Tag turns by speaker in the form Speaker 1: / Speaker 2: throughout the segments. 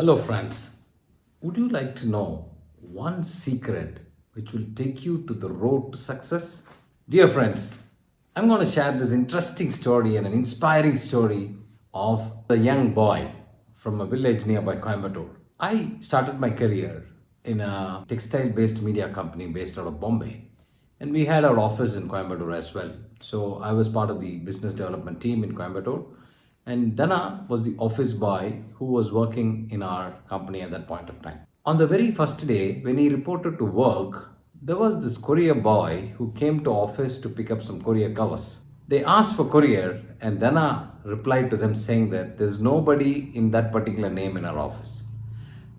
Speaker 1: Hello, friends. Would you like to know one secret which will take you to the road to success? Dear friends, I'm going to share this interesting story and an inspiring story of a young boy from a village nearby Coimbatore. I started my career in a textile based media company based out of Bombay, and we had our office in Coimbatore as well. So I was part of the business development team in Coimbatore, and Dana was the office boy who was working in our company at that point of time. On the very first day, when he reported to work, there was this courier boy who came to office to pick up some courier covers. They asked for courier, and Dana replied to them saying that there's nobody in that particular name in our office.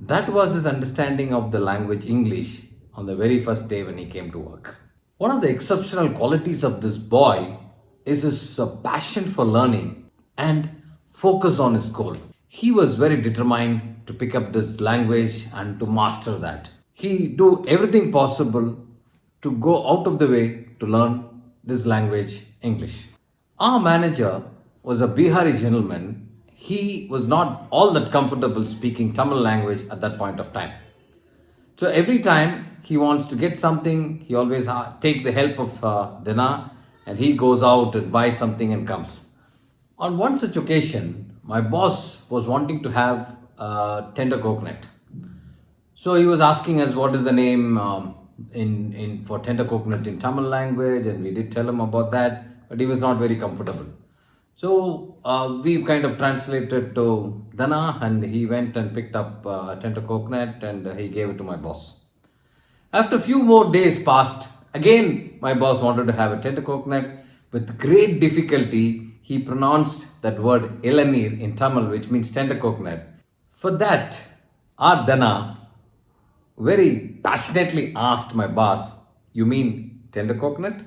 Speaker 1: That was his understanding of the language English on the very first day when he came to work. One of the exceptional qualities of this boy is his passion for learning and focus on his goal. He was very determined to pick up this language and to master that. He do everything possible to go out of the way to learn this language, English. Our manager was a Bihari gentleman. He was not all that comfortable speaking Tamil language at that point of time. So every time he wants to get something, he always take the help of Dana, and he goes out and buys something and comes. On one such occasion, my boss was wanting to have a tender coconut. So he was asking us what is the name in for tender coconut in Tamil language, and we did tell him about that, but he was not very comfortable. So we kind of translated to Dana, and he went and picked up a tender coconut and he gave it to my boss. After a few more days passed, again my boss wanted to have a tender coconut. With great difficulty, he pronounced that word Elanir in Tamil, which means tender coconut. For that, our Dana very passionately asked my boss, "You mean tender coconut?"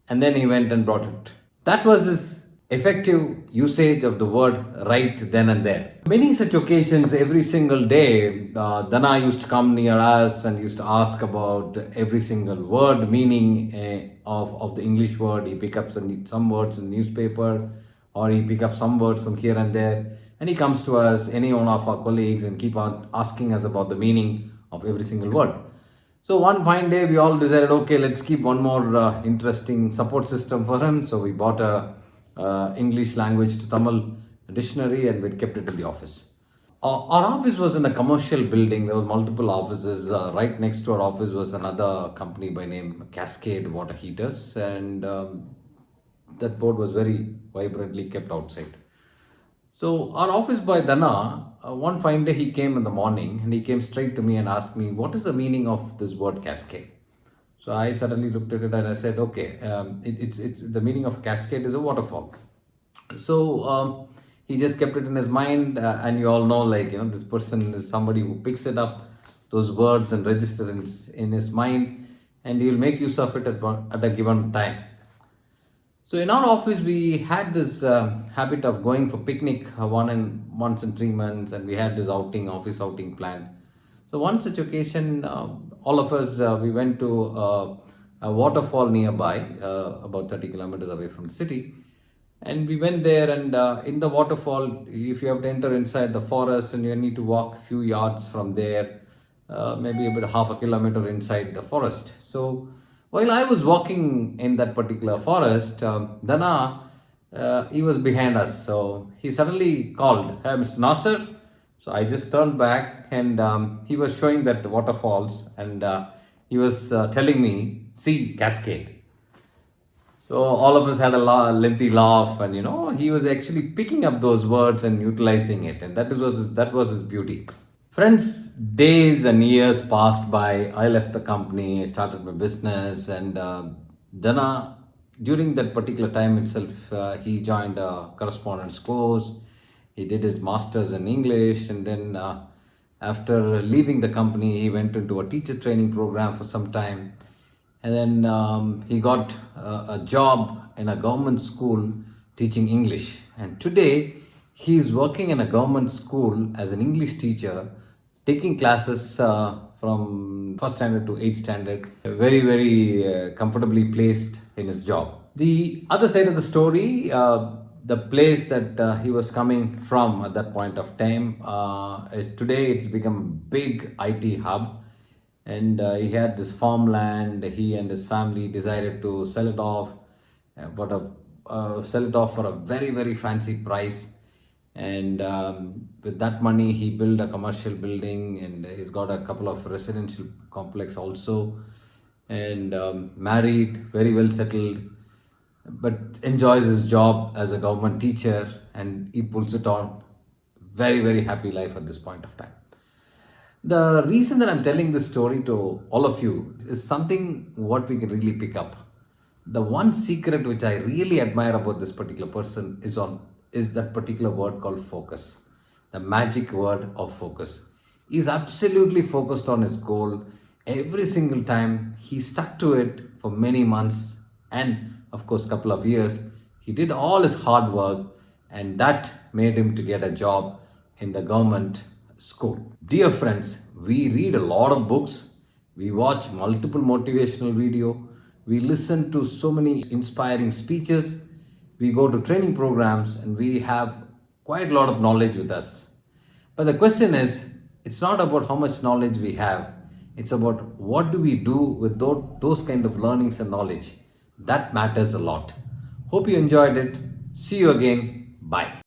Speaker 1: And then he went and brought it. That was his effective usage of the word right then and there. Many such occasions, every single day, Dana used to come near us and used to ask about every single word, meaning of the English word. He pick up some words in the newspaper, or he pick up some words from here and there, and he comes to us, any one of our colleagues, and keep on asking us about the meaning of every single word. So one fine day, we all decided, okay, let's keep one more interesting support system for him. So we bought a English language to Tamil dictionary, and we kept it in the office. Our office was in a commercial building. There were multiple offices. Right next to our office was another company by name Cascade Water Heaters, and that board was very vibrantly kept outside. So our office boy Dana, one fine day he came in the morning, and he came straight to me and asked me, what is the meaning of this word cascade? So I suddenly looked at it and I said, okay, it's the meaning of cascade is a waterfall. So he just kept it in his mind, and you all know, this person is somebody who picks it up, those words, and registers in his mind, and he will make use of it at a given time. So in our office, we had this habit of going for picnic once in 3 months, and we had this office outing planned. So one such occasion, all of us, we went to a waterfall nearby, about 30 kilometers away from the city. And we went there, and in the waterfall, if you have to enter inside the forest, and you need to walk a few yards from there, maybe about half a kilometer inside the forest. So while I was walking in that particular forest, Dana, he was behind us. So he suddenly called, "Hey, Mr. Nassar." So I just turned back, and he was showing that waterfalls, and he was telling me, "See, cascade." So all of us had a lengthy laugh, and he was actually picking up those words and utilizing it, and that was his beauty. Friends, days and years passed by. I left the company, I started my business, and Dana, during that particular time itself, he joined a correspondence course. He did his master's in English, and then after leaving the company, he went into a teacher training program for some time. And then he got a job in a government school teaching English. And today, he is working in a government school as an English teacher, taking classes from first standard to 8th standard, very, very comfortably placed in his job. The other side of the story, the place that he was coming from at that point of time. Today it's become a big IT hub, and he had this farmland. He and his family decided to sell it off, sell it off for a very very fancy price. And with that money, he built a commercial building, and he's got a couple of residential complex also, and married, very well settled, but enjoys his job as a government teacher, and he pulls it on. Very very happy life at this point of time. The reason that I'm telling this story to all of you is something what we can really pick up. The one secret which I really admire about this particular person is that particular word called focus. The magic word of focus. He's absolutely focused on his goal every single time. He stuck to it for many months and of course couple of years. He did all his hard work, and that made him to get a job in the government school. Dear friends, we read a lot of books, we watch multiple motivational video, we listen to so many inspiring speeches, we go to training programs, and we have quite a lot of knowledge with us. But the question is, it's not about how much knowledge we have, it's about what do we do with those kind of learnings and knowledge. That matters a lot. Hope you enjoyed it. See you again. Bye.